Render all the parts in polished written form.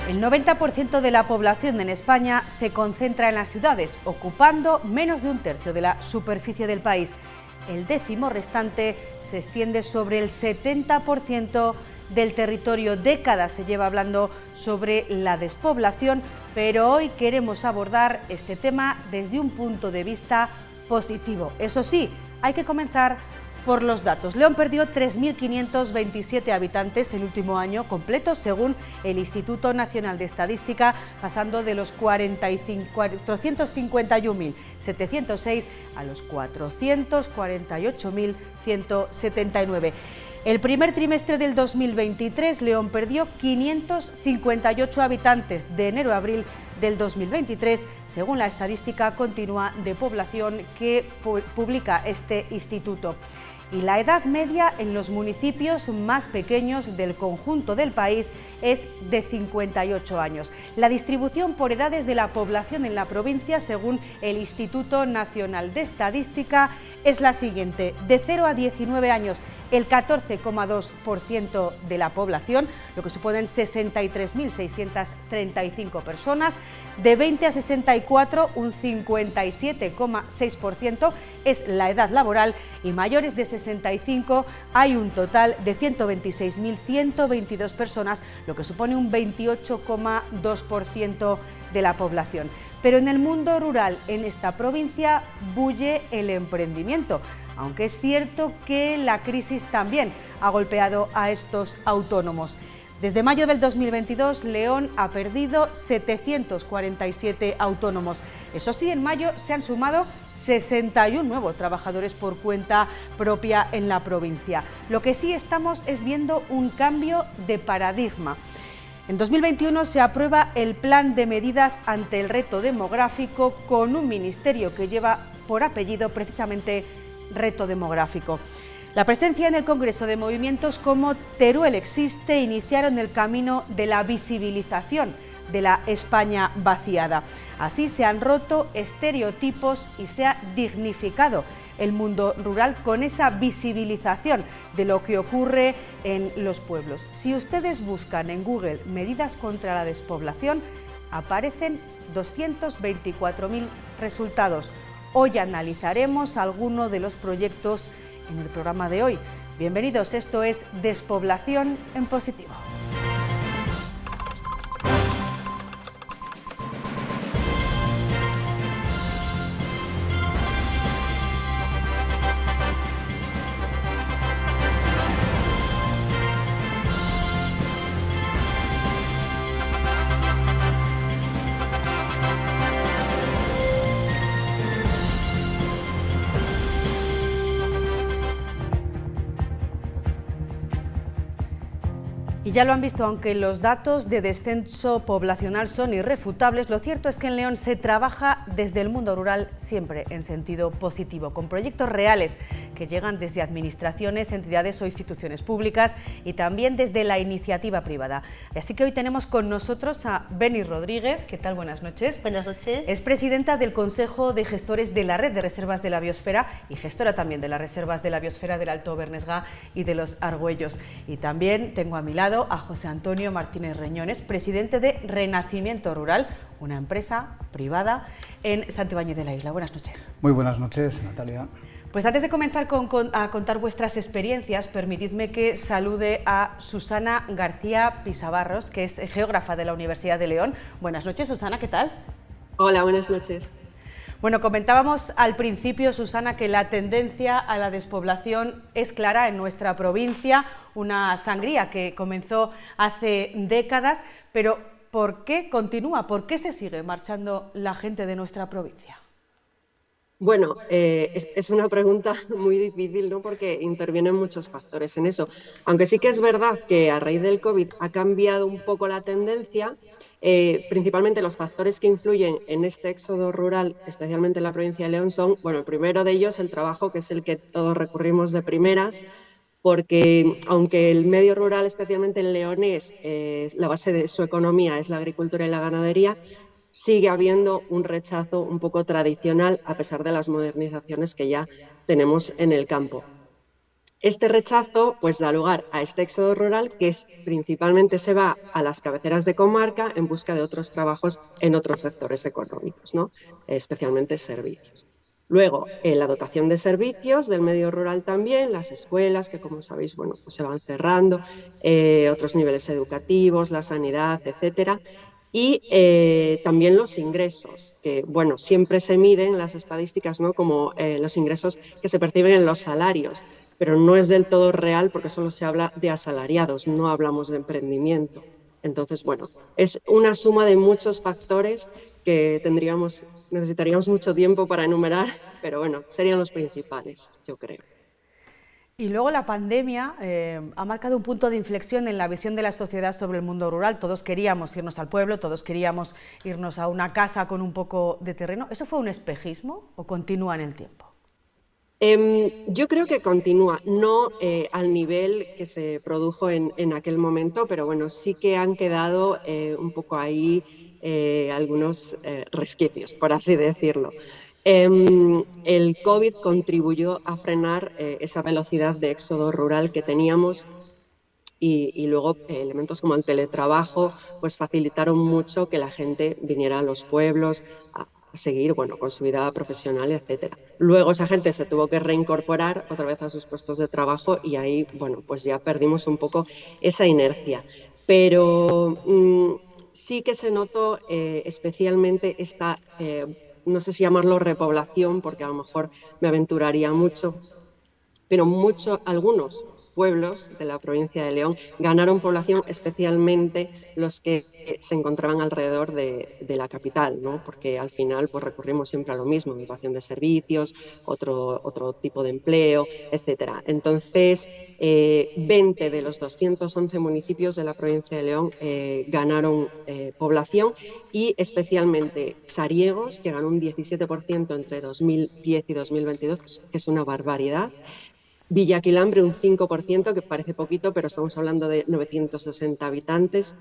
El 90% de la población en España se concentra en las ciudades, ocupando menos de un tercio de la superficie del país. El décimo restante se extiende sobre el 70% del territorio. Décadas se lleva hablando sobre la despoblación, pero hoy queremos abordar este tema desde un punto de vista positivo. Eso sí, hay que comenzar por los datos. León perdió 3.527 habitantes el último año completo, según el Instituto Nacional de Estadística, pasando de los 451.706 a los 448.179. El primer trimestre del 2023, León perdió 558 habitantes de enero a abril del 2023, según la estadística continua de población que publica este instituto. Y la edad media en los municipios más pequeños del conjunto del país es de 58 años. La distribución por edades de la población en la provincia, según el Instituto Nacional de Estadística, es la siguiente: de 0 a 19 años, el 14,2% de la población, lo que suponen 63.635 personas. De 20 a 64, un 57,6% es la edad laboral, y mayores de 65 hay un total de 126.122 personas, lo que supone un 28,2% de la población. Pero en el mundo rural, en esta provincia, bulle el emprendimiento, aunque es cierto que la crisis también ha golpeado a estos autónomos. Desde mayo del 2022, León ha perdido 747 autónomos. Eso sí, en mayo se han sumado 61 nuevos trabajadores por cuenta propia en la provincia. Lo que sí estamos es viendo un cambio de paradigma. En 2021 se aprueba el plan de medidas ante el reto demográfico, con un ministerio que lleva por apellido precisamente reto demográfico. La presencia en el Congreso de movimientos como Teruel Existe iniciaron el camino de la visibilización de la España vaciada. Así se han roto estereotipos y se ha dignificado el mundo rural con esa visibilización de lo que ocurre en los pueblos. Si ustedes buscan en Google medidas contra la despoblación, aparecen 224.000 resultados. Hoy analizaremos algunos de los proyectos en el programa de hoy. Bienvenidos, esto es Despoblación en Positivo. Y ya lo han visto, aunque los datos de descenso poblacional son irrefutables, lo cierto es que en León se trabaja desde el mundo rural siempre en sentido positivo, con proyectos reales que llegan desde administraciones, entidades o instituciones públicas y también desde la iniciativa privada. Así que hoy tenemos con nosotros a Beni Rodríguez. ¿Qué tal? Buenas noches. Buenas noches. Es presidenta del Consejo de Gestores de la Red de Reservas de la Biosfera y gestora también de las reservas de la biosfera del Alto Bernesga y de los Argüellos. Y también tengo a mi lado a José Antonio Martínez Reñones, presidente de Renacimiento Rural, una empresa privada en Santibáñez de la Isla. Buenas noches. Muy buenas noches, Natalia. Pues antes de comenzar a contar vuestras experiencias, permitidme que salude a Susana García Pisabarros, que es geógrafa de la Universidad de León. Buenas noches, Susana, ¿qué tal? Hola, buenas noches. Bueno, comentábamos al principio, Susana, que la tendencia a la despoblación es clara en nuestra provincia, una sangría que comenzó hace décadas, pero ¿por qué continúa? ¿Por qué se sigue marchando la gente de nuestra provincia? Bueno, es una pregunta muy difícil, ¿no? Porque intervienen muchos factores en eso. Aunque sí que es verdad que a raíz del COVID ha cambiado un poco la tendencia. Principalmente los factores que influyen en este éxodo rural, especialmente en la provincia de León, son, bueno, el primero de ellos, el trabajo, que es el que todos recurrimos de primeras, porque aunque el medio rural, especialmente en León, la base de su economía es la agricultura y la ganadería, sigue habiendo un rechazo un poco tradicional a pesar de las modernizaciones que ya tenemos en el campo. Este rechazo pues da lugar a este éxodo rural principalmente se va a las cabeceras de comarca en busca de otros trabajos en otros sectores económicos, ¿no? Especialmente servicios. Luego, la dotación de servicios del medio rural también, las escuelas que como sabéis, bueno, pues se van cerrando, otros niveles educativos, la sanidad, etcétera. Y también los ingresos, que bueno, siempre se miden las estadísticas, ¿no? Como los ingresos que se perciben en los salarios, pero no es del todo real porque solo se habla de asalariados, no hablamos de emprendimiento. Entonces, bueno, es una suma de muchos factores que necesitaríamos mucho tiempo para enumerar, pero bueno, serían los principales, yo creo. Y luego la pandemia ha marcado un punto de inflexión en la visión de la sociedad sobre el mundo rural. Todos queríamos irnos al pueblo, todos queríamos irnos a una casa con un poco de terreno. ¿Eso fue un espejismo o continúa en el tiempo? Yo creo que continúa, no al nivel que se produjo en aquel momento, pero bueno, sí que han quedado un poco ahí algunos resquicios, por así decirlo. El COVID contribuyó a frenar esa velocidad de éxodo rural que teníamos y luego elementos como el teletrabajo pues facilitaron mucho que la gente viniera a los pueblos a seguir bueno, con su vida profesional, etcétera. Luego esa gente se tuvo que reincorporar otra vez a sus puestos de trabajo y ahí bueno, pues ya perdimos un poco esa inercia. Pero sí que se notó especialmente esta, no sé si llamarlo repoblación, porque a lo mejor me aventuraría mucho, pero algunos pueblos de la provincia de León ganaron población, especialmente los que se encontraban alrededor de la capital, ¿no? Porque al final pues, recurrimos siempre a lo mismo, migración de servicios, otro tipo de empleo, etcétera. Entonces, 20 de los 211 municipios de la provincia de León ganaron población y especialmente Sariegos, que ganó un 17% entre 2010 y 2022, que es una barbaridad. Villaquilambre un 5%, que parece poquito, pero estamos hablando de 960 habitantes.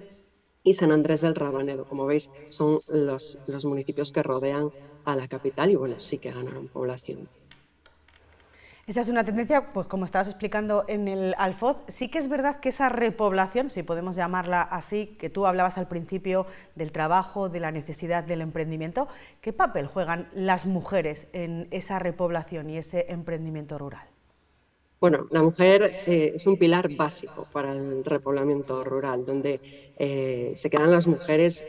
Y San Andrés del Rabanedo, como veis, son los municipios que rodean a la capital y bueno, sí que ganaron población. Esa es una tendencia, pues como estabas explicando en el Alfoz, sí que es verdad que esa repoblación, si podemos llamarla así, que tú hablabas al principio del trabajo, de la necesidad del emprendimiento, ¿qué papel juegan las mujeres en esa repoblación y ese emprendimiento rural? Bueno, la mujer es un pilar básico para el repoblamiento rural, donde se quedan las mujeres,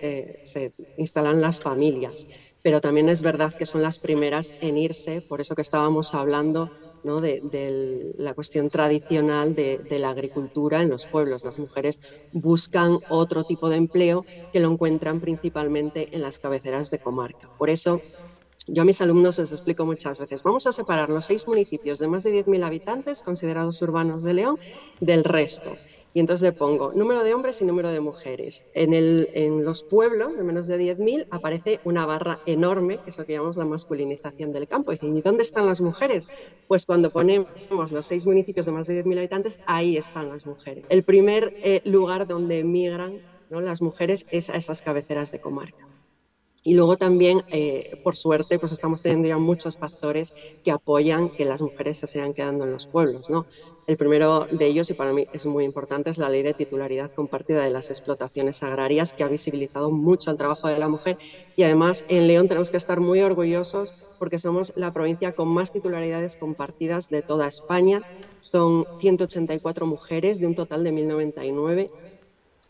se instalan las familias, pero también es verdad que son las primeras en irse, por eso que estábamos hablando, ¿no? de la cuestión tradicional de la agricultura en los pueblos. Las mujeres buscan otro tipo de empleo que lo encuentran principalmente en las cabeceras de comarca. Por eso yo a mis alumnos les explico muchas veces, vamos a separar los 6 municipios de más de 10.000 habitantes considerados urbanos de León del resto. Y entonces le pongo número de hombres y número de mujeres. En los pueblos de menos de 10.000 aparece una barra enorme, que es lo que llamamos la masculinización del campo. Y dicen, ¿y dónde están las mujeres? Pues cuando ponemos los 6 municipios de más de 10.000 habitantes, ahí están las mujeres. El primer lugar donde emigran, ¿no?, las mujeres es a esas cabeceras de comarca. Y luego también, por suerte, pues estamos teniendo ya muchos factores que apoyan que las mujeres se sigan quedando en los pueblos, ¿no? El primero de ellos, y para mí es muy importante, es la ley de titularidad compartida de las explotaciones agrarias, que ha visibilizado mucho el trabajo de la mujer. Y además, en León tenemos que estar muy orgullosos porque somos la provincia con más titularidades compartidas de toda España. Son 184 mujeres de un total de 1.099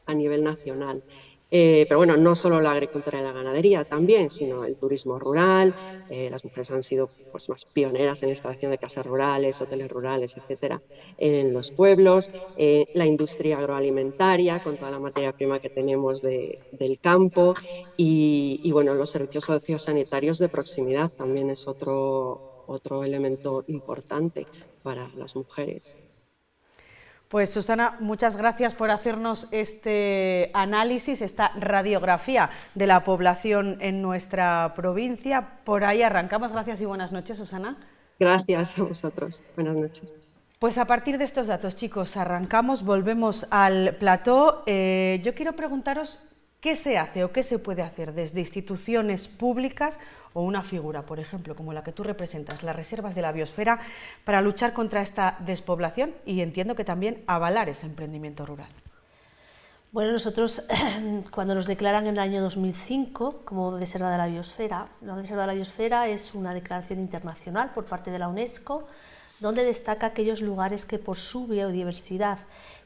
a nivel nacional. Pero bueno, no solo la agricultura y la ganadería también, sino el turismo rural. Las mujeres han sido pues, más pioneras en la instalación de casas rurales, hoteles rurales, etcétera, en los pueblos. La industria agroalimentaria, con toda la materia prima que tenemos del campo. Y bueno, los servicios sociosanitarios de proximidad también es otro elemento importante para las mujeres. Pues Susana, muchas gracias por hacernos este análisis, esta radiografía de la población en nuestra provincia. Por ahí arrancamos. Gracias y buenas noches, Susana. Gracias a vosotros. Buenas noches. Pues a partir de estos datos, chicos, arrancamos, volvemos al plató. Yo quiero preguntaros qué se hace o qué se puede hacer desde instituciones públicas o una figura, por ejemplo, como la que tú representas, las reservas de la biosfera, para luchar contra esta despoblación y entiendo que también avalar ese emprendimiento rural? Bueno, nosotros cuando nos declaran en el año 2005 como Reserva de la Biosfera, la Reserva de la Biosfera es una declaración internacional por parte de la UNESCO, donde destaca aquellos lugares que por su biodiversidad,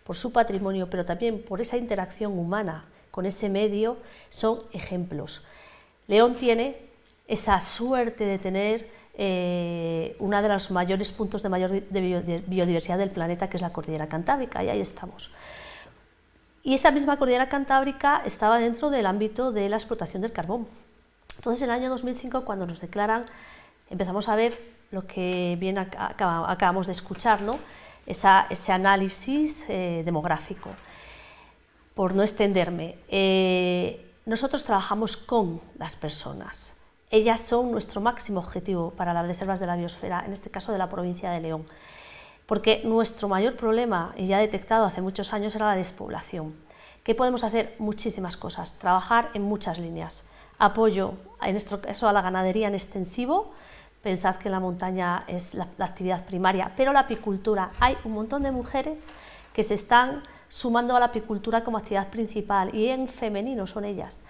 por su patrimonio, pero también por esa interacción humana con ese medio, son ejemplos. León tiene esa suerte de tener uno de los mayores puntos de mayor biodiversidad del planeta, que es la Cordillera Cantábrica, y ahí estamos. Y esa misma Cordillera Cantábrica estaba dentro del ámbito de la explotación del carbón. Entonces, en el año 2005, cuando nos declaran, empezamos a ver lo que bien acabamos de escuchar, ¿no? Ese análisis demográfico. Por no extenderme, nosotros trabajamos con las personas. Ellas son nuestro máximo objetivo para las reservas de la biosfera, en este caso de la provincia de León. Porque nuestro mayor problema, y ya detectado hace muchos años, era la despoblación. ¿Qué podemos hacer? Muchísimas cosas, trabajar en muchas líneas. Apoyo, en nuestro caso, a la ganadería en extensivo. Pensad que en la montaña es la actividad primaria, pero la apicultura, hay un montón de mujeres que se están sumando a la apicultura como actividad principal, y en femenino son ellas.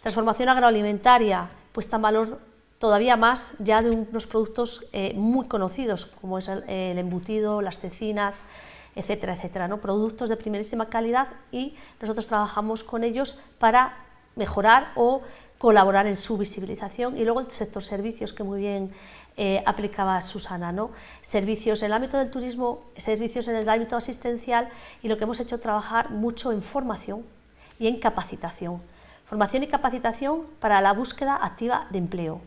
Transformación agroalimentaria, puesta en valor todavía más ya de unos productos muy conocidos, como es el embutido, las cecinas, etcétera, etcétera, ¿no? Productos de primerísima calidad, y nosotros trabajamos con ellos para mejorar o colaborar en su visibilización. Y luego el sector servicios, que muy bien aplicaba Susana, ¿no? Servicios en el ámbito del turismo, servicios en el ámbito asistencial, y lo que hemos hecho es trabajar mucho en formación y en capacitación. Formación y capacitación para la búsqueda activa de empleo.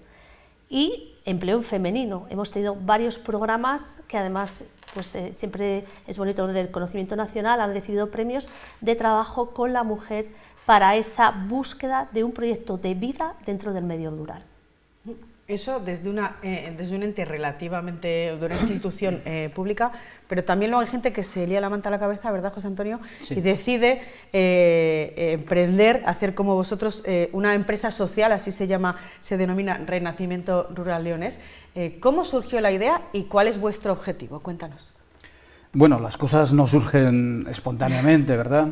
Y empleo en femenino. Hemos tenido varios programas que además, pues, siempre es bonito del conocimiento nacional, han recibido premios de trabajo con la mujer para esa búsqueda de un proyecto de vida dentro del medio rural. Eso desde un ente relativamente, de una institución pública, pero también luego hay gente que se lía la manta a la cabeza, ¿verdad, José Antonio? Sí. Y decide emprender, hacer como vosotros una empresa social, así se llama, se denomina Renacimiento Rural Leonés. ¿Cómo surgió la idea y cuál es vuestro objetivo? Cuéntanos. Bueno, las cosas no surgen espontáneamente, ¿verdad?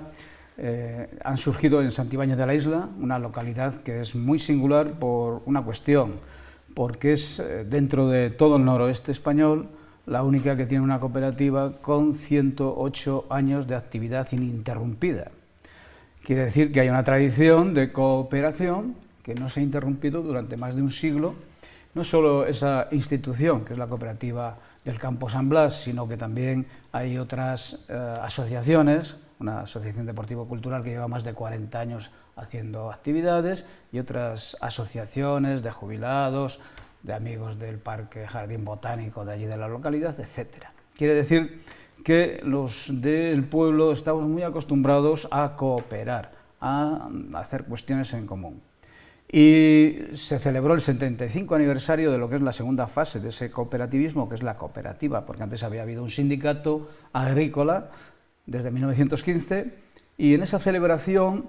Han surgido en Santibáñez de la Isla, una localidad que es muy singular por una cuestión, porque es, dentro de todo el noroeste español, la única que tiene una cooperativa con 108 años de actividad ininterrumpida. Quiere decir que hay una tradición de cooperación que no se ha interrumpido durante más de un siglo. No solo esa institución, que es la cooperativa del Campo San Blas, sino que también hay otras asociaciones, una asociación deportivo-cultural que lleva más de 40 años haciendo actividades, y otras asociaciones de jubilados, de amigos del Parque Jardín Botánico de allí de la localidad, etc. Quiere decir que los del pueblo estamos muy acostumbrados a cooperar, a hacer cuestiones en común. Y se celebró el 75 aniversario de lo que es la segunda fase de ese cooperativismo, que es la cooperativa, porque antes había habido un sindicato agrícola desde 1915, y en esa celebración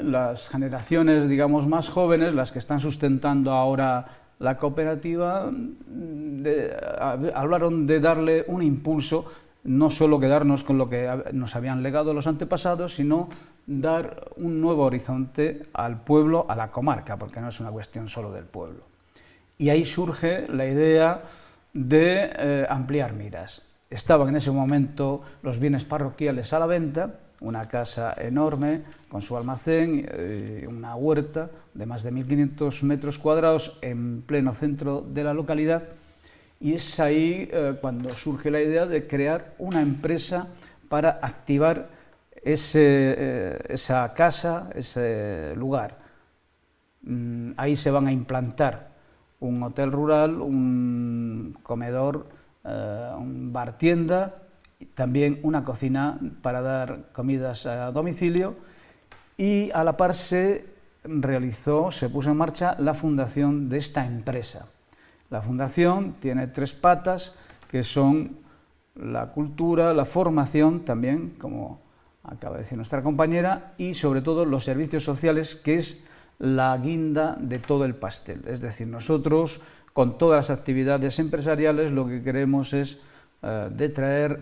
las generaciones, digamos, más jóvenes, las que están sustentando ahora la cooperativa, hablaron de darle un impulso, no solo quedarnos con lo que nos habían legado los antepasados, sino dar un nuevo horizonte al pueblo, a la comarca, porque no es una cuestión solo del pueblo. Y ahí surge la idea de ampliar miras. Estaban en ese momento los bienes parroquiales a la venta, una casa enorme con su almacén, una huerta de más de 1.500 metros cuadrados en pleno centro de la localidad, y es ahí cuando surge la idea de crear una empresa para activar esa casa, ese lugar. Ahí se van a implantar un hotel rural, un comedor, un bar tienda, también una cocina para dar comidas a domicilio, y a la par se puso en marcha la fundación de esta empresa. La fundación tiene 3 patas, que son la cultura, la formación también, como acaba de decir nuestra compañera, y sobre todo los servicios sociales, que es la guinda de todo el pastel. Es decir, nosotros con todas las actividades empresariales lo que queremos es de traer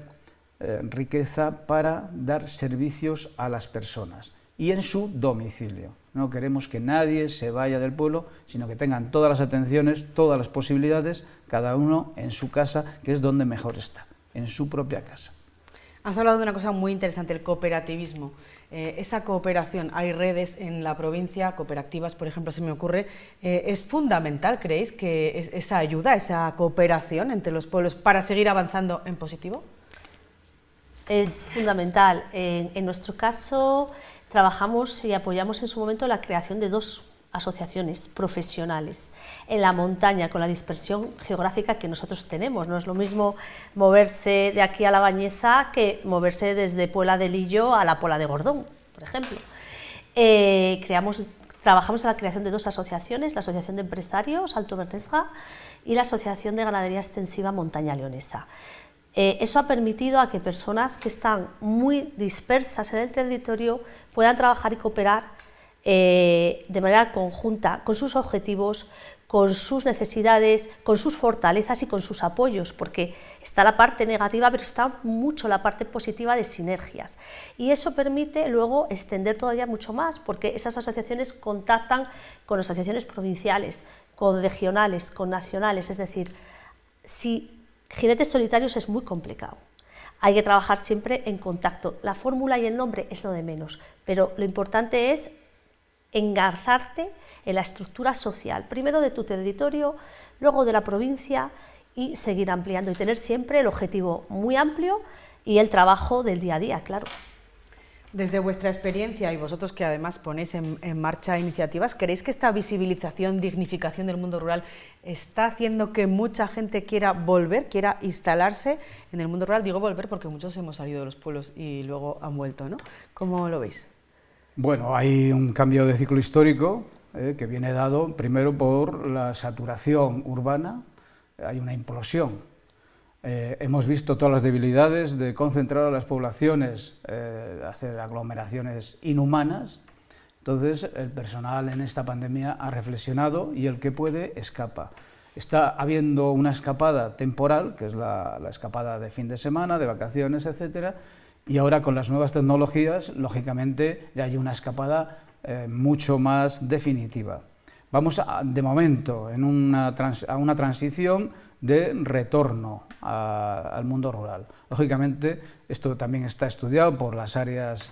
riqueza para dar servicios a las personas y en su domicilio. No queremos que nadie se vaya del pueblo, sino que tengan todas las atenciones, todas las posibilidades, cada uno en su casa, que es donde mejor está, en su propia casa. Has hablado de una cosa muy interesante, el cooperativismo. Esa cooperación, hay redes en la provincia, cooperativas, por ejemplo, se me ocurre, ¿es fundamental, creéis, que esa ayuda, esa cooperación entre los pueblos para seguir avanzando en positivo? Es fundamental. En nuestro caso, trabajamos y apoyamos en su momento la creación de 2 asociaciones profesionales en la montaña, con la dispersión geográfica que nosotros tenemos. No es lo mismo moverse de aquí a La Bañeza que moverse desde Puebla de Lillo a la Pola de Gordón, por ejemplo. Trabajamos en la creación de 2 asociaciones, la Asociación de Empresarios Alto Bernesga y la Asociación de Ganadería Extensiva Montaña Leonesa. Eso ha permitido a que personas que están muy dispersas en el territorio puedan trabajar y cooperar de manera conjunta con sus objetivos, con sus necesidades, con sus fortalezas y con sus apoyos, porque está la parte negativa, pero está mucho la parte positiva de sinergias. Y eso permite luego extender todavía mucho más, porque esas asociaciones contactan con asociaciones provinciales, con regionales, con nacionales, es decir, si jinetes solitarios es muy complicado. Hay que trabajar siempre en contacto. La fórmula y el nombre es lo de menos, pero lo importante es engarzarte en la estructura social, primero de tu territorio, luego de la provincia y seguir ampliando y tener siempre el objetivo muy amplio y el trabajo del día a día, claro. Desde vuestra experiencia y vosotros que además ponéis en marcha iniciativas, ¿creéis que esta visibilización, dignificación del mundo rural está haciendo que mucha gente quiera volver, quiera instalarse en el mundo rural? Digo volver porque muchos hemos salido de los pueblos y luego han vuelto, ¿no? ¿Cómo lo veis? Bueno, hay un cambio de ciclo histórico que viene dado primero por la saturación urbana, hay una implosión. Hemos visto todas las debilidades de concentrar a las poblaciones, hacer aglomeraciones inhumanas. Entonces, el personal en esta pandemia ha reflexionado y el que puede escapa. Está habiendo una escapada temporal, que es la escapada de fin de semana, de vacaciones, etcétera, y ahora con las nuevas tecnologías, lógicamente, ya hay una escapada mucho más definitiva. Vamos de momento a una transición de retorno al mundo rural. Lógicamente, esto también está estudiado por las áreas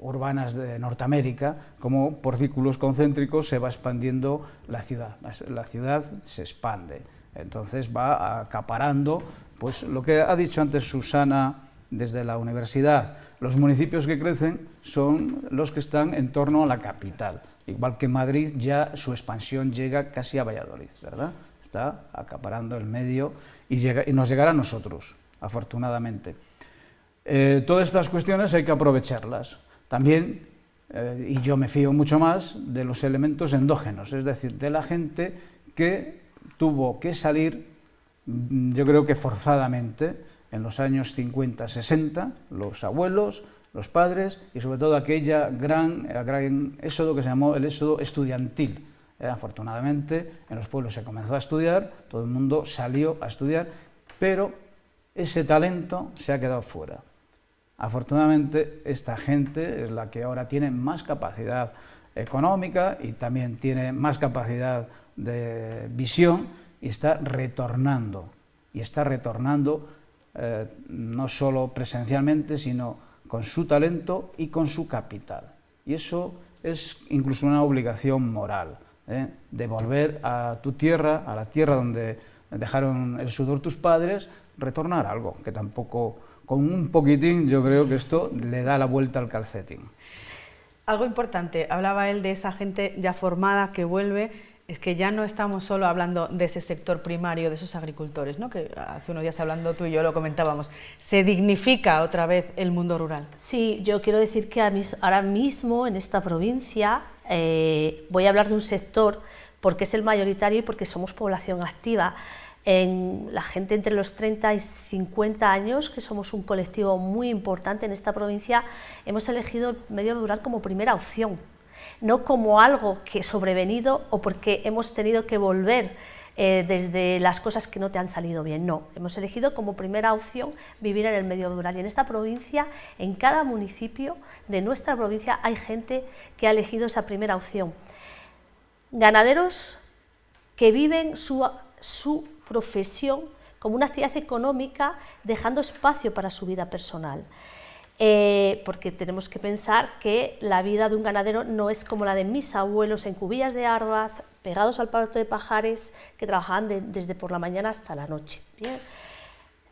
urbanas de Norteamérica, como por círculos concéntricos se va expandiendo la ciudad. La ciudad se expande, entonces va acaparando, pues lo que ha dicho antes Susana desde la universidad, los municipios que crecen son los que están en torno a la capital, igual que Madrid ya su expansión llega casi a Valladolid, ¿verdad? Está acaparando el medio y nos llegará a nosotros, afortunadamente. Todas estas cuestiones hay que aprovecharlas. También, y yo me fío mucho más de los elementos endógenos, es decir, de la gente que tuvo que salir, yo creo que forzadamente, en los años 50-60, los abuelos, los padres y sobre todo aquella gran éxodo que se llamó el éxodo estudiantil. Afortunadamente, en los pueblos se comenzó a estudiar, todo el mundo salió a estudiar, pero ese talento se ha quedado fuera. Afortunadamente, esta gente es la que ahora tiene más capacidad económica y también tiene más capacidad de visión y está retornando. No solo presencialmente, sino con su talento y con su capital. Y eso es incluso una obligación moral, de volver a tu tierra, a la tierra donde dejaron el sudor tus padres, retornar algo, que tampoco, con un poquitín, yo creo que esto le da la vuelta al calcetín. Algo importante, hablaba él de esa gente ya formada que vuelve. Es que ya no estamos solo hablando de ese sector primario, de esos agricultores, ¿no? Que hace unos días hablando tú y yo lo comentábamos, se dignifica otra vez el mundo rural. Sí, yo quiero decir que ahora mismo en esta provincia voy a hablar de un sector porque es el mayoritario y porque somos población activa. La gente entre los 30 y 50 años, que somos un colectivo muy importante en esta provincia, hemos elegido el medio rural como primera opción. no como algo que sobrevenido o porque hemos tenido que volver desde las cosas que no te han salido bien, no, hemos elegido como primera opción vivir en el medio rural, y en esta provincia, en cada municipio de nuestra provincia hay gente que ha elegido esa primera opción. Ganaderos que viven su profesión como una actividad económica, dejando espacio para su vida personal. Porque tenemos que pensar que la vida de un ganadero no es como la de mis abuelos en cubillas de arbas, pegados al pasto de pajares, que trabajaban desde por la mañana hasta la noche. Bien.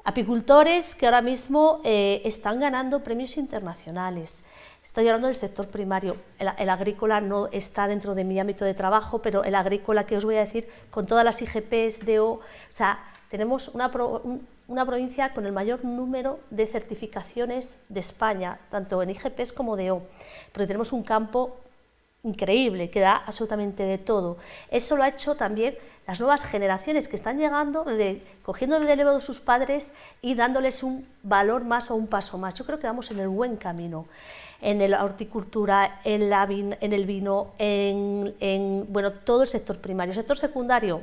Apicultores que ahora mismo están ganando premios internacionales. Estoy hablando del sector primario. El agrícola no está dentro de mi ámbito de trabajo, pero el agrícola, que os voy a decir, con todas las IGPs, DO, o sea, tenemos una provincia con el mayor número de certificaciones de España, tanto en IGPs como DO, porque tenemos un campo increíble, que da absolutamente de todo. Eso lo ha hecho también las nuevas generaciones que están llegando, cogiendo el relevo de sus padres y dándoles un valor más o un paso más. Yo creo que vamos en el buen camino, en la horticultura, en el vino, bueno, todo el sector primario. El sector secundario,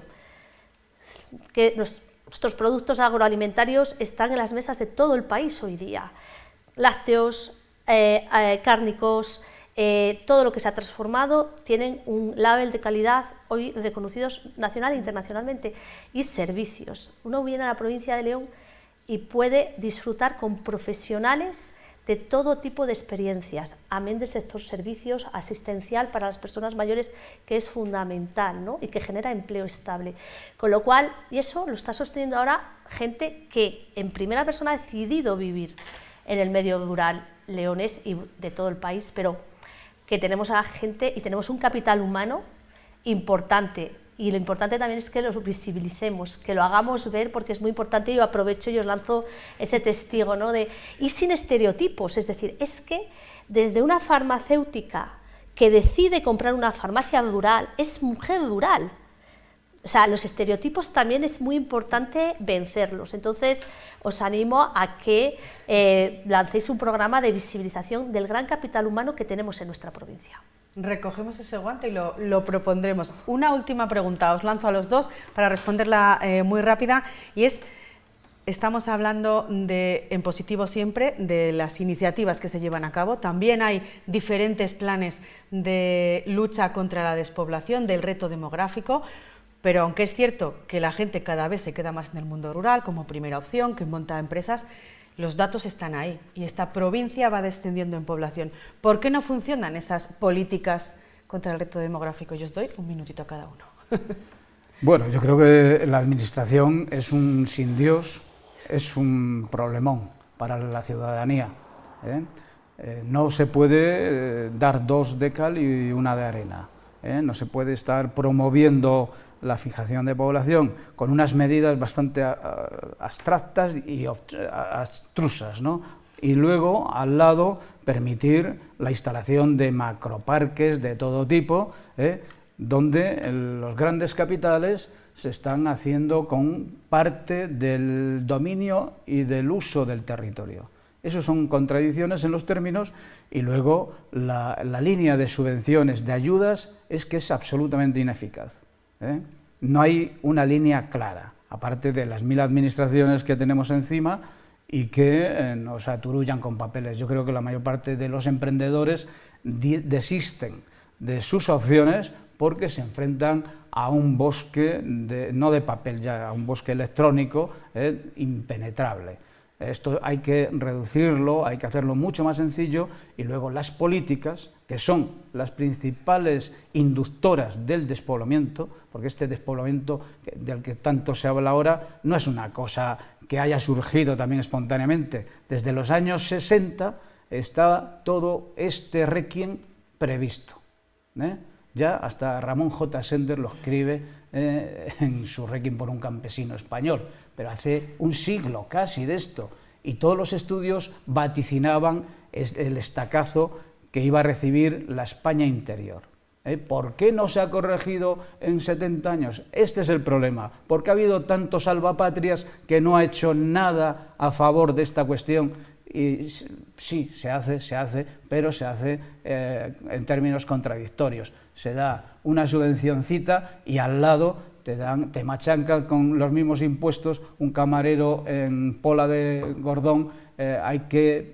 que nuestros productos agroalimentarios están en las mesas de todo el país hoy día. Lácteos, cárnicos, todo lo que se ha transformado tienen un label de calidad hoy reconocidos nacional e internacionalmente, y servicios. Uno viene a la provincia de León y puede disfrutar con profesionales de todo tipo de experiencias, amén del sector servicios, asistencial para las personas mayores, que es fundamental, ¿no? Y que genera empleo estable. Con lo cual, y eso lo está sosteniendo ahora gente que en primera persona ha decidido vivir en el medio rural leonés y de todo el país, pero que tenemos a gente y tenemos un capital humano importante, y lo importante también es que lo visibilicemos, que lo hagamos ver, porque es muy importante. Yo aprovecho y os lanzo ese testigo, ¿no? Y sin estereotipos, es decir, es que desde una farmacéutica que decide comprar una farmacia rural, es mujer rural. O sea, los estereotipos también es muy importante vencerlos. Entonces, os animo a que lancéis un programa de visibilización del gran capital humano que tenemos en nuestra provincia. Recogemos ese guante y lo propondremos. Una última pregunta, os lanzo a los dos para responderla muy rápida, y es, estamos hablando en positivo siempre de las iniciativas que se llevan a cabo. También hay diferentes planes de lucha contra la despoblación, del reto demográfico, pero aunque es cierto que la gente cada vez se queda más en el mundo rural como primera opción, que monta empresas, los datos están ahí y esta provincia va descendiendo en población. ¿Por qué no funcionan esas políticas contra el reto demográfico? Yo os doy un minutito a cada uno. Bueno, yo creo que la administración es un sin Dios, es un problemón para la ciudadanía, ¿eh? No se puede dar dos de cal y una de arena, ¿eh? No se puede estar promoviendo la fijación de población con unas medidas bastante abstractas y abstrusas, ¿no? Y luego, al lado, permitir la instalación de macroparques de todo tipo, donde los grandes capitales se están haciendo con parte del dominio y del uso del territorio. Eso son contradicciones en los términos, y luego la línea de subvenciones, de ayudas, es que es absolutamente ineficaz. No hay una línea clara, aparte de las 1000 administraciones que tenemos encima y que nos aturullan con papeles. Yo creo que la mayor parte de los emprendedores desisten de sus opciones porque se enfrentan a un bosque, no de papel ya, a un bosque electrónico impenetrable. Esto hay que reducirlo, hay que hacerlo mucho más sencillo, y luego las políticas, que son las principales inductoras del despoblamiento, porque este despoblamiento del que tanto se habla ahora no es una cosa que haya surgido también espontáneamente. Desde los años 60 está todo este requiem previsto, Ya hasta Ramón J. Sender lo escribe en su Requiem por un campesino español, pero hace un siglo casi de esto, y todos los estudios vaticinaban el estacazo que iba a recibir la España interior. ¿Por qué no se ha corregido en 70 años? Este es el problema, porque ha habido tantos salvapatrias que no ha hecho nada a favor de esta cuestión, y sí, se hace, pero se hace en términos contradictorios. Se da una subvencioncita y al lado te machancan con los mismos impuestos. Un camarero en Pola de Gordón hay que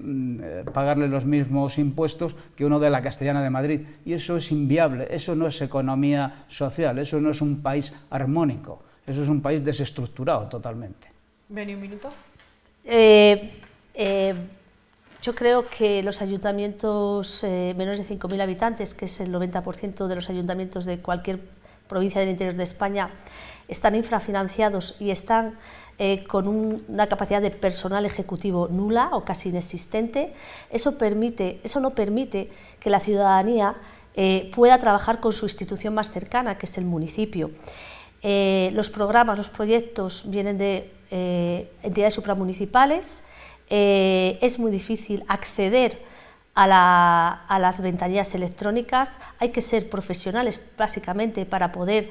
pagarle los mismos impuestos que uno de la Castellana de Madrid, y eso es inviable, eso no es economía social, eso no es un país armónico, eso es un país desestructurado totalmente. Beni, un minuto. Yo creo que los ayuntamientos menores de 5.000 habitantes, que es el 90% de los ayuntamientos de cualquier provincia del interior de España, están infrafinanciados y están con una capacidad de personal ejecutivo nula o casi inexistente. Eso no permite que la ciudadanía pueda trabajar con su institución más cercana, que es el municipio. Los programas, los proyectos vienen de entidades supramunicipales. Es muy difícil acceder a las ventanillas electrónicas. Hay que ser profesionales básicamente para poder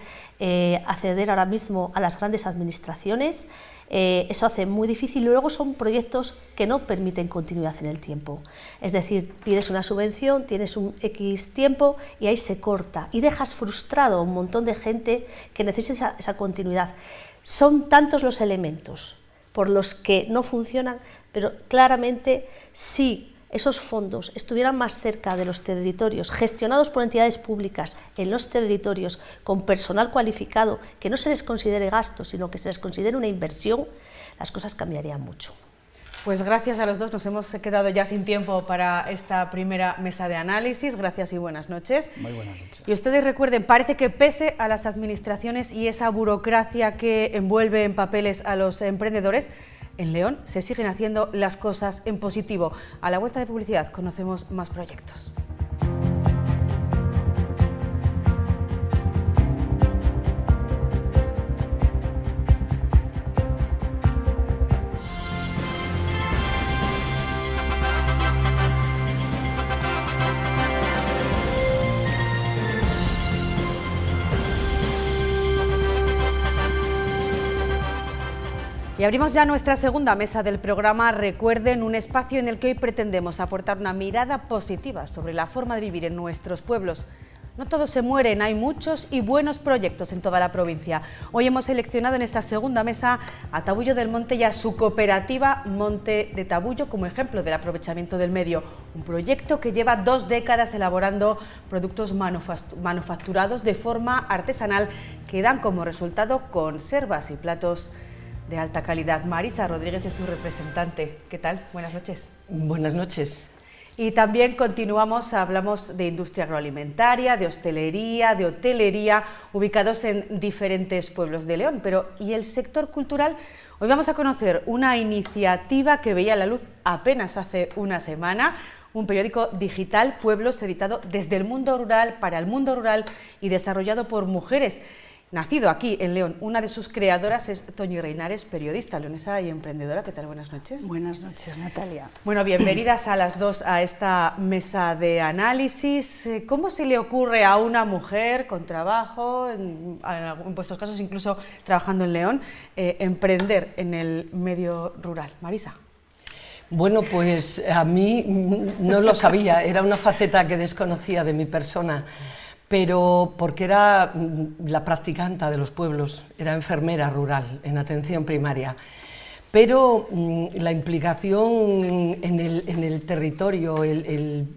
acceder ahora mismo a las grandes administraciones. Eso hace muy difícil. Luego son proyectos que no permiten continuidad en el tiempo. Es decir, pides una subvención, tienes un X tiempo y ahí se corta y dejas frustrado a un montón de gente que necesita esa continuidad. Son tantos los elementos por los que no funcionan, pero claramente si esos fondos estuvieran más cerca de los territorios, gestionados por entidades públicas en los territorios, con personal cualificado, que no se les considere gasto, sino que se les considere una inversión, las cosas cambiarían mucho. Pues gracias a los dos, nos hemos quedado ya sin tiempo para esta primera mesa de análisis. Gracias y buenas noches. Muy buenas noches. Y ustedes recuerden, parece que pese a las administraciones y esa burocracia que envuelve en papeles a los emprendedores, en León se siguen haciendo las cosas en positivo. A la vuelta de publicidad conocemos más proyectos. Y abrimos ya nuestra segunda mesa del programa. Recuerden, un espacio en el que hoy pretendemos aportar una mirada positiva sobre la forma de vivir en nuestros pueblos. No todos se mueren, hay muchos y buenos proyectos en toda la provincia. Hoy hemos seleccionado en esta segunda mesa a Tabullo del Monte y a su cooperativa Monte de Tabullo como ejemplo del aprovechamiento del medio. Un proyecto que lleva 2 décadas elaborando productos manufacturados de forma artesanal que dan como resultado conservas y platos de alta calidad. Marisa Rodríguez es su representante. ¿Qué tal? Buenas noches. Buenas noches. Y también continuamos, hablamos de industria agroalimentaria, de hostelería, de hotelería, ubicados en diferentes pueblos de León. Pero ¿y el sector cultural? Hoy vamos a conocer una iniciativa que veía la luz apenas hace una semana, un periódico digital, Pueblos, editado desde el mundo rural, para el mundo rural y desarrollado por mujeres. Nacido aquí en León, una de sus creadoras es Toñi Reinares, periodista leonesa y emprendedora. ¿Qué tal? Buenas noches. Buenas noches, Natalia. Bueno, bienvenidas a las dos a esta mesa de análisis. ¿Cómo se le ocurre a una mujer con trabajo, en vuestros casos incluso trabajando en León, emprender en el medio rural? Marisa. Bueno, pues a mí no lo sabía, era una faceta que desconocía de mi persona. Pero porque era la practicanta de los pueblos, era enfermera rural en atención primaria. Pero la implicación en el territorio, el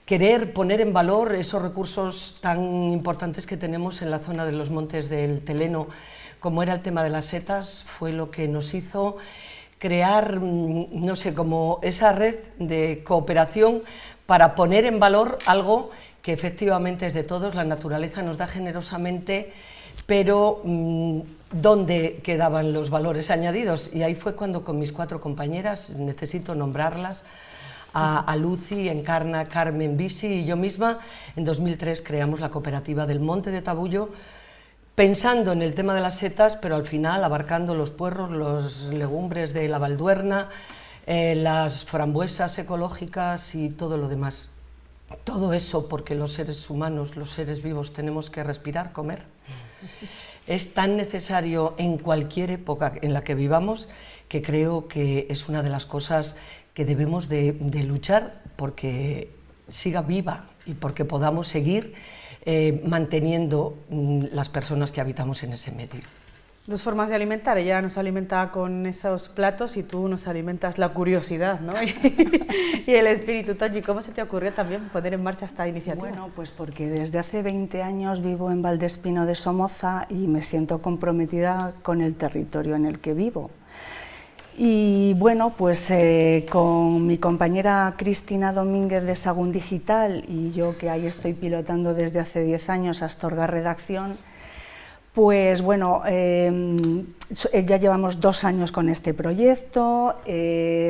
querer poner en valor esos recursos tan importantes que tenemos en la zona de los montes del Teleno, como era el tema de las setas, fue lo que nos hizo crear, no sé, como esa red de cooperación para poner en valor algo que efectivamente es de todos, la naturaleza nos da generosamente, pero ¿dónde quedaban los valores añadidos? Y ahí fue cuando con mis 4 compañeras, necesito nombrarlas, a Lucy, Encarna, Carmen, Bisi y yo misma, en 2003 creamos la cooperativa del Monte de Tabullo, pensando en el tema de las setas, pero al final abarcando los puerros, las legumbres de la Valduerna, las frambuesas ecológicas y todo lo demás. Todo eso porque los seres humanos, los seres vivos, tenemos que respirar, comer. Es tan necesario en cualquier época en la que vivamos que creo que es una de las cosas que debemos de luchar porque siga viva y porque podamos seguir manteniendo las personas que habitamos en ese medio. Dos formas de alimentar, ella nos alimenta con esos platos y tú nos alimentas la curiosidad, ¿no? y el espíritu. Toñi, ¿cómo se te ocurrió también poner en marcha esta iniciativa? Bueno, pues porque desde hace 20 años vivo en Valdespino de Somoza y me siento comprometida con el territorio en el que vivo. Y bueno, pues con mi compañera Cristina Domínguez de Sagún Digital y yo, que ahí estoy pilotando desde hace 10 años Astorga Redacción, pues bueno, ya llevamos 2 años con este proyecto,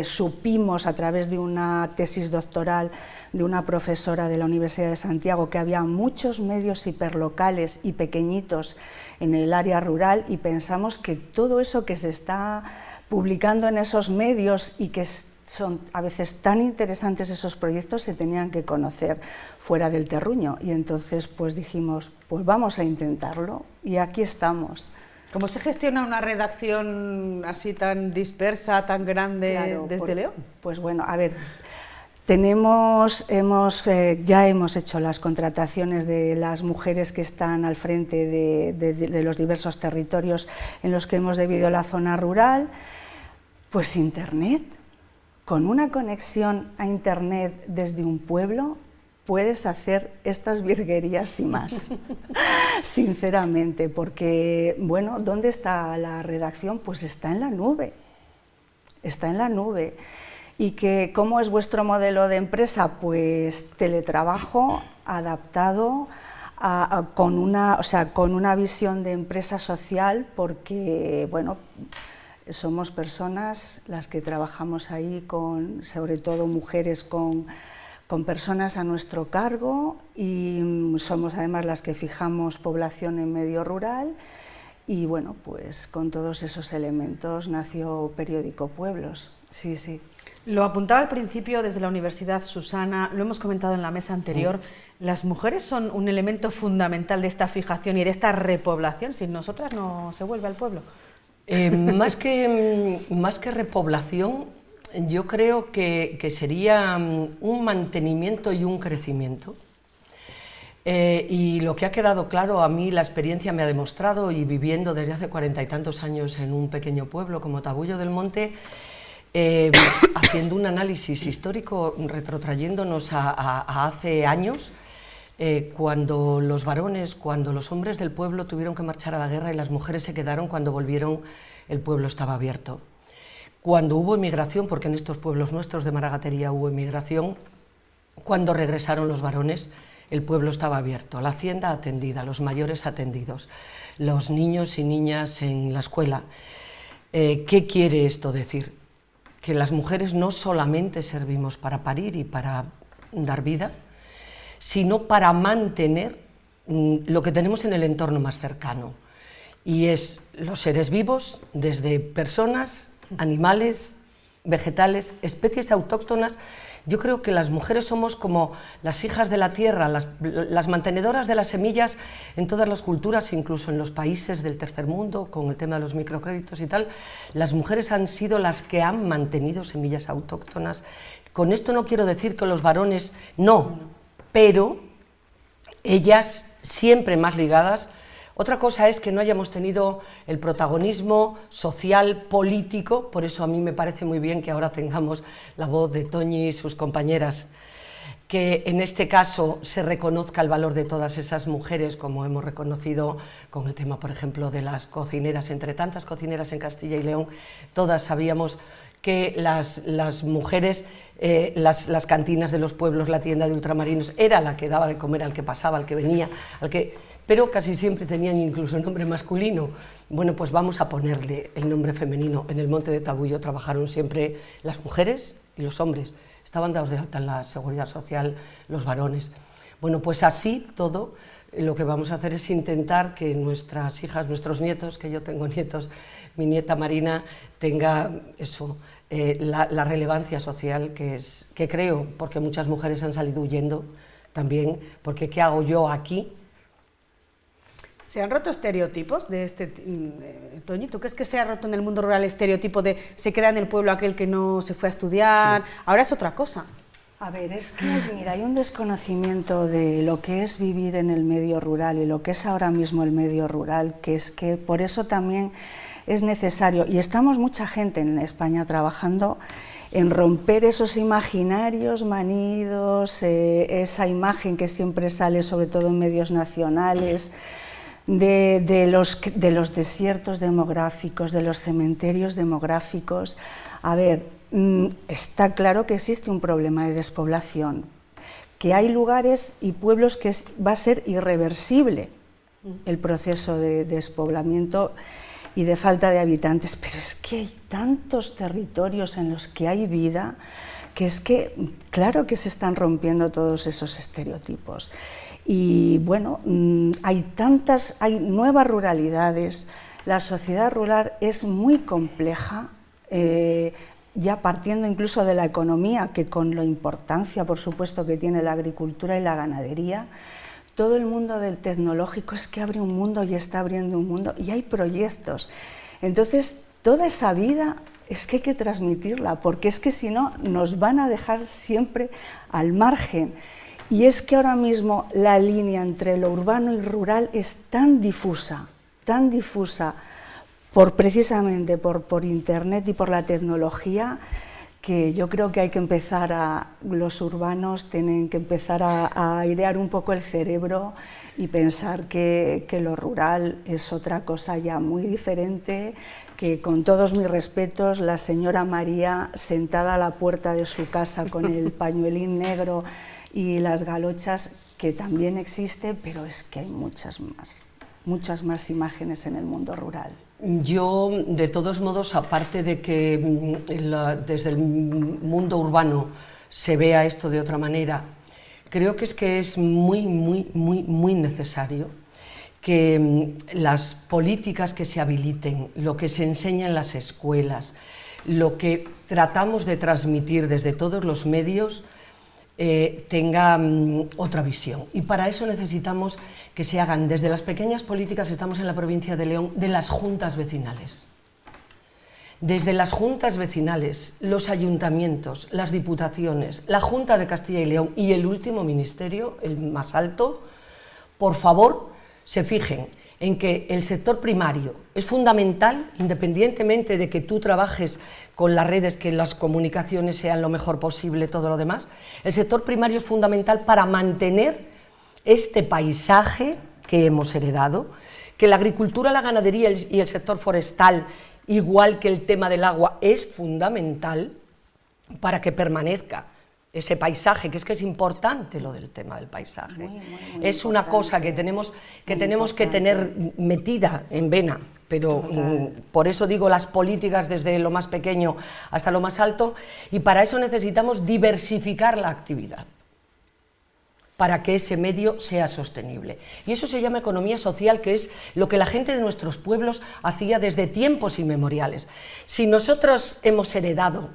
supimos a través de una tesis doctoral de una profesora de la Universidad de Santiago que había muchos medios hiperlocales y pequeñitos en el área rural y pensamos que todo eso que se está publicando en esos medios y que son a veces tan interesantes esos proyectos se tenían que conocer fuera del terruño y entonces pues dijimos, pues vamos a intentarlo y aquí estamos. ¿Cómo se gestiona una redacción así tan dispersa, tan grande desde León? Pues bueno, a ver, ya hemos hecho las contrataciones de las mujeres que están al frente de los diversos territorios en los que hemos vivido la zona rural, pues Internet. Con una conexión a Internet desde un pueblo puedes hacer estas virguerías y más, sinceramente, porque, bueno, ¿dónde está la redacción? Pues está en la nube, Y que, ¿cómo es vuestro modelo de empresa? Pues teletrabajo adaptado con una visión de empresa social, porque, bueno, somos personas las que trabajamos ahí, sobre todo mujeres con personas a nuestro cargo y somos además las que fijamos población en medio rural y bueno, pues con todos esos elementos nació Periódico Pueblos, sí, sí. Lo apuntaba al principio desde la Universidad Susana, lo hemos comentado en la mesa anterior, las mujeres son un elemento fundamental de esta fijación y de esta repoblación, sin nosotras no se vuelve al pueblo. Más que repoblación, yo creo que sería un mantenimiento y un crecimiento. Y lo que ha quedado claro, a mí la experiencia me ha demostrado, y viviendo desde hace 40 y tantos años en un pequeño pueblo como Tabullo del Monte, haciendo un análisis histórico, retrotrayéndonos a hace años, cuando los hombres del pueblo tuvieron que marchar a la guerra y las mujeres se quedaron, cuando volvieron el pueblo estaba abierto. Cuando hubo emigración, porque en estos pueblos nuestros de Maragatería hubo emigración, cuando regresaron los varones el pueblo estaba abierto, la hacienda atendida, los mayores atendidos, los niños y niñas en la escuela. ¿Qué quiere esto decir? Que las mujeres no solamente servimos para parir y para dar vida, sino para mantener lo que tenemos en el entorno más cercano, y es los seres vivos, desde personas, animales, vegetales, especies autóctonas. Yo creo que las mujeres somos como las hijas de la tierra, las mantenedoras de las semillas en todas las culturas, incluso en los países del tercer mundo, con el tema de los microcréditos y tal. Las mujeres han sido las que han mantenido semillas autóctonas. Con esto no quiero decir que los varones no, pero ellas siempre más ligadas. Otra cosa es que no hayamos tenido el protagonismo social, político, por eso a mí me parece muy bien que ahora tengamos la voz de Toñi y sus compañeras, que en este caso se reconozca el valor de todas esas mujeres, como hemos reconocido con el tema, por ejemplo, de las cocineras. Entre tantas cocineras en Castilla y León, todas sabíamos que las mujeres, las cantinas de los pueblos, la tienda de ultramarinos, era la que daba de comer al que pasaba, al que venía, pero casi siempre tenían incluso el nombre masculino. Bueno, pues vamos a ponerle el nombre femenino. En el Monte de Tabullo trabajaron siempre las mujeres y los hombres. Estaban dados de alta en la Seguridad Social los varones. Bueno, pues así todo, lo que vamos a hacer es intentar que nuestras hijas, nuestros nietos, que yo tengo nietos, mi nieta Marina tenga eso, la relevancia social que creo, porque muchas mujeres han salido huyendo también, porque ¿qué hago yo aquí? ¿Se han roto estereotipos de Toñi, ¿tú crees que se ha roto en el mundo rural el estereotipo de se queda en el pueblo aquel que no se fue a estudiar? Sí. Ahora es otra cosa. A ver, es que mira, hay un desconocimiento de lo que es vivir en el medio rural y lo que es ahora mismo el medio rural, que es que por eso también es necesario, y estamos mucha gente en España trabajando en romper esos imaginarios manidos, esa imagen que siempre sale sobre todo en medios nacionales, de los desiertos demográficos, de los cementerios demográficos. A ver, está claro que existe un problema de despoblación, que hay lugares y pueblos que va a ser irreversible el proceso de despoblamiento y de falta de habitantes, pero es que hay tantos territorios en los que hay vida que es que, claro que se están rompiendo todos esos estereotipos. Y bueno, hay nuevas ruralidades, la sociedad rural es muy compleja, ya partiendo incluso de la economía, que con la importancia, por supuesto, que tiene la agricultura y la ganadería, todo el mundo del tecnológico es que abre un mundo y está abriendo un mundo, y hay proyectos. Entonces, toda esa vida es que hay que transmitirla, porque es que si no, nos van a dejar siempre al margen. Y es que ahora mismo la línea entre lo urbano y rural es tan difusa, precisamente por Internet y por la tecnología, que yo creo que hay que empezar los urbanos tienen que empezar a airear un poco el cerebro y pensar que lo rural es otra cosa ya muy diferente, que con todos mis respetos, la señora María sentada a la puerta de su casa con el pañuelín negro y las galochas, que también existe, pero es que hay muchas más imágenes en el mundo rural. Yo, de todos modos, aparte de que desde el mundo urbano se vea esto de otra manera, creo que es muy necesario que las políticas que se habiliten, lo que se enseña en las escuelas, lo que tratamos de transmitir desde todos los medios, tenga otra visión. Y para eso necesitamos que se hagan desde las pequeñas políticas, estamos en la provincia de León, de las juntas vecinales. Desde las juntas vecinales, los ayuntamientos, las diputaciones, la Junta de Castilla y León y el último ministerio, el más alto, por favor, se fijen en que el sector primario es fundamental, independientemente de que tú trabajes con las redes, que las comunicaciones sean lo mejor posible, todo lo demás. El sector primario es fundamental para mantener este paisaje que hemos heredado, que la agricultura, la ganadería y el sector forestal, igual que el tema del agua, es fundamental para que permanezca ese paisaje, que es importante lo del tema del paisaje. Muy es una cosa que tenemos que tener metida en vena, pero por eso digo las políticas desde lo más pequeño hasta lo más alto, y para eso necesitamos diversificar la actividad, para que ese medio sea sostenible. Y eso se llama economía social, que es lo que la gente de nuestros pueblos hacía desde tiempos inmemoriales. Si nosotros hemos heredado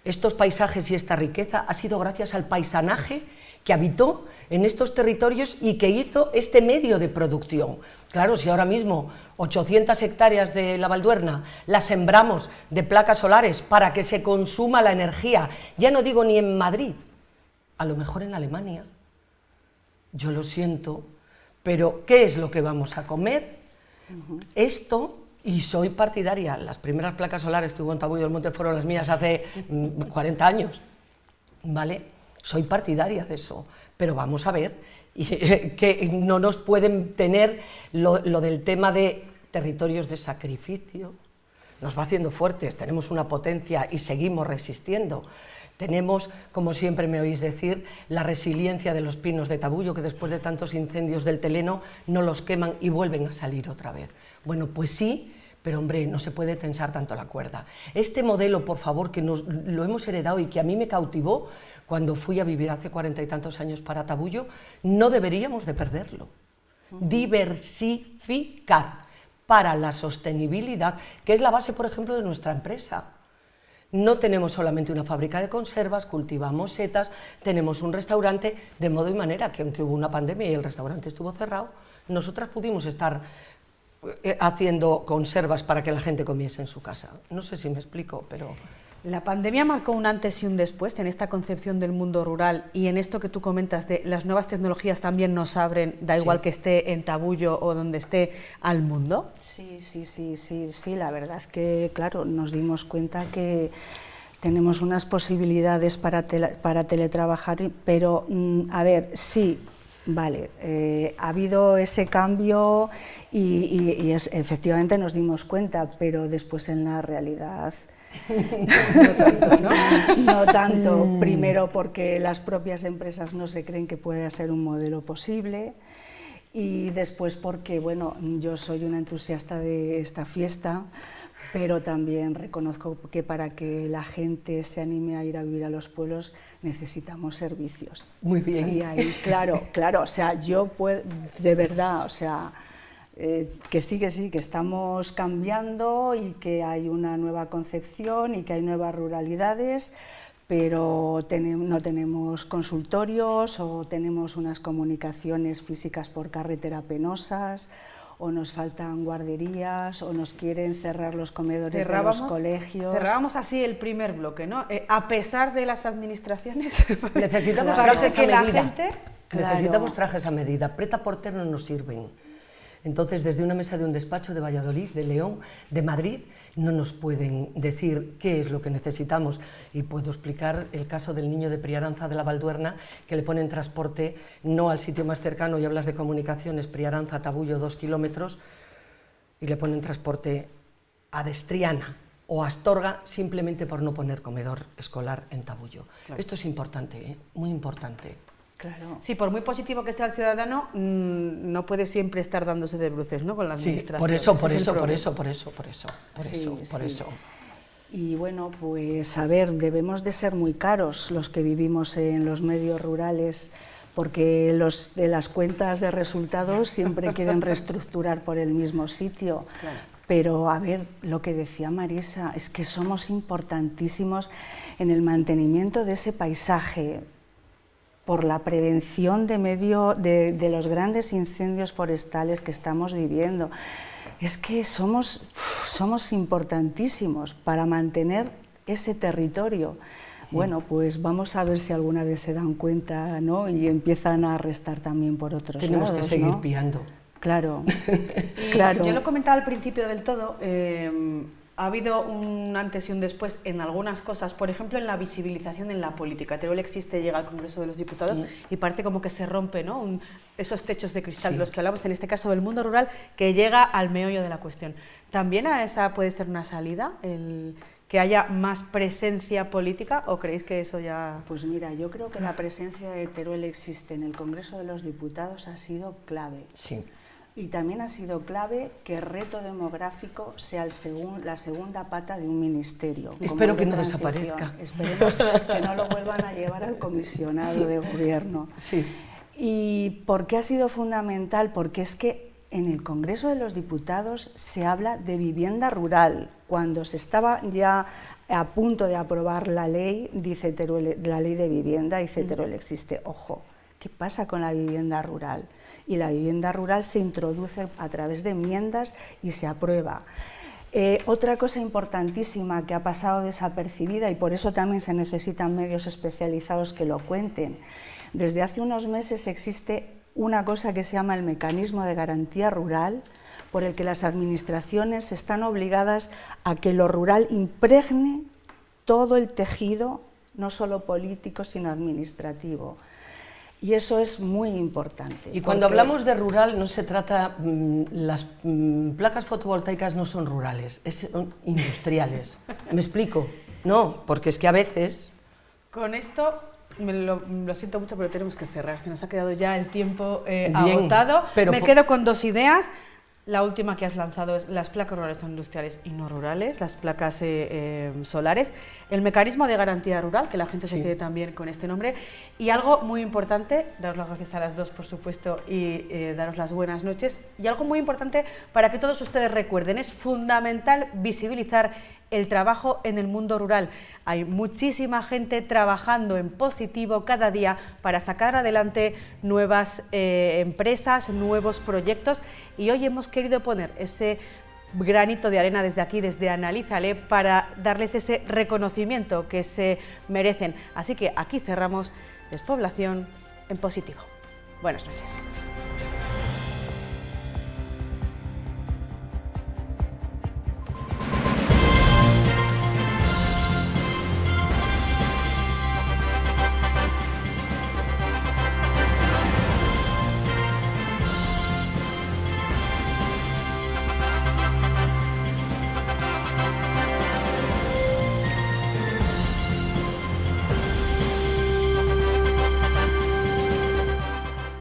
estos paisajes y esta riqueza, ha sido gracias al paisanaje que habitó en estos territorios y que hizo este medio de producción. Claro, si ahora mismo 800 hectáreas de la Valduerna las sembramos de placas solares para que se consuma la energía, ya no digo ni en Madrid, a lo mejor en Alemania, yo lo siento, pero ¿qué es lo que vamos a comer? Esto. Y soy partidaria, las primeras placas solares que hubo en Tabullo del Monte fueron las mías hace 40 años, ¿vale? Soy partidaria de eso, pero vamos a ver, que no nos pueden tener lo del tema de territorios de sacrificio, nos va haciendo fuertes, tenemos una potencia y seguimos resistiendo. Tenemos, como siempre me oís decir, la resiliencia de los pinos de Tabullo, que después de tantos incendios del Teleno no los queman y vuelven a salir otra vez. Bueno, pues sí, pero hombre, no se puede tensar tanto la cuerda. Este modelo, por favor, que lo hemos heredado y que a mí me cautivó cuando fui a vivir hace 40 y tantos años para Tabullo, no deberíamos de perderlo. Diversificar para la sostenibilidad, que es la base, por ejemplo, de nuestra empresa. No tenemos solamente una fábrica de conservas, cultivamos setas, tenemos un restaurante, de modo y manera que aunque hubo una pandemia y el restaurante estuvo cerrado, nosotras pudimos estar haciendo conservas para que la gente comiese en su casa. No sé si me explico, pero... La pandemia marcó un antes y un después en esta concepción del mundo rural y en esto que tú comentas de las nuevas tecnologías también nos abren, da igual que esté en Tabullo o donde esté, al mundo. Sí, la verdad que, claro, nos dimos cuenta que tenemos unas posibilidades para teletrabajar, pero, a ver, sí, vale, ha habido ese cambio y efectivamente nos dimos cuenta, pero después en la realidad... No tanto, ¿no? No tanto, primero porque las propias empresas no se creen que pueda ser un modelo posible y después porque, bueno, yo soy una entusiasta de esta fiesta, pero también reconozco que para que la gente se anime a ir a vivir a los pueblos necesitamos servicios. Muy bien. Y ahí, claro, o sea, yo puedo, de verdad, o sea... que sí, que estamos cambiando y que hay una nueva concepción y que hay nuevas ruralidades, pero no tenemos consultorios o tenemos unas comunicaciones físicas por carretera penosas, o nos faltan guarderías, o nos quieren cerrar los comedores de los colegios. Cerrábamos así el primer bloque, ¿no? A pesar de las administraciones, necesitamos trajes a medida. Necesitamos trajes a medida. Prêt-à-porter no nos sirven. Entonces, desde una mesa de un despacho de Valladolid, de León, de Madrid, no nos pueden decir qué es lo que necesitamos. Y puedo explicar el caso del niño de Priaranza de la Valduerna, que le ponen transporte no al sitio más cercano, y hablas de comunicaciones, Priaranza, Tabullo, 2 kilómetros, y le ponen transporte a Destriana o a Astorga simplemente por no poner comedor escolar en Tabullo. Claro. Esto es importante, muy importante. Claro. Sí, por muy positivo que esté el ciudadano, no puede siempre estar dándose de bruces, ¿no?, con la administración. Por eso. Y bueno, pues a ver, debemos de ser muy caros los que vivimos en los medios rurales, porque los de las cuentas de resultados siempre quieren reestructurar por el mismo sitio. Claro. Pero a ver, lo que decía Marisa, es que somos importantísimos en el mantenimiento de ese paisaje, por la prevención de los grandes incendios forestales que estamos viviendo. Es que somos importantísimos para mantener ese territorio. Bueno, pues vamos a ver si alguna vez se dan cuenta, ¿no?, y empiezan a restar también por otros lados. Tenemos que seguir piando. Claro, claro. Yo lo comentaba al principio del todo. Ha habido un antes y un después en algunas cosas, por ejemplo en la visibilización en la política. Teruel existe, llega al Congreso de los Diputados y parece como que se rompe, ¿no?, esos techos de cristal de los que hablamos, en este caso del mundo rural, que llega al meollo de la cuestión. ¿También a esa puede ser una salida, el que haya más presencia política, o creéis que eso ya...? Pues mira, yo creo que la presencia de Teruel existe en el Congreso de los Diputados ha sido clave. Sí. Y también ha sido clave que el reto demográfico sea la segunda pata de un ministerio. Espero que no desaparezca. Esperemos que no lo vuelvan a llevar al comisionado de gobierno. Sí. ¿Y por qué ha sido fundamental? Porque es que en el Congreso de los Diputados se habla de vivienda rural. Cuando se estaba ya a punto de aprobar la ley, dice Teruel, la ley de vivienda, dice Teruel existe. Ojo, ¿qué pasa con la vivienda rural? Y la vivienda rural se introduce a través de enmiendas y se aprueba. Otra cosa importantísima que ha pasado desapercibida, y por eso también se necesitan medios especializados que lo cuenten, desde hace unos meses existe una cosa que se llama el mecanismo de garantía rural, por el que las administraciones están obligadas a que lo rural impregne todo el tejido, no solo político, sino administrativo. Y eso es muy importante. Y cuando hablamos de rural no se trata, las placas fotovoltaicas no son rurales, son industriales. ¿Me explico? No, porque es que a veces... Con esto, lo siento mucho, pero tenemos que cerrar. Se nos ha quedado ya el tiempo agotado. Pero me quedo con dos ideas. La última que has lanzado es las placas rurales son industriales y no rurales, las placas solares, el mecanismo de garantía rural, que la gente se quede también con este nombre, y algo muy importante, daros las gracias a las dos, por supuesto, y daros las buenas noches, y algo muy importante para que todos ustedes recuerden, es fundamental visibilizar el trabajo en el mundo rural. Hay muchísima gente trabajando en positivo cada día para sacar adelante nuevas empresas, nuevos proyectos, y hoy hemos querido poner ese granito de arena desde aquí, desde Analízale, para darles ese reconocimiento que se merecen. Así que aquí cerramos Despoblación en Positivo. Buenas noches.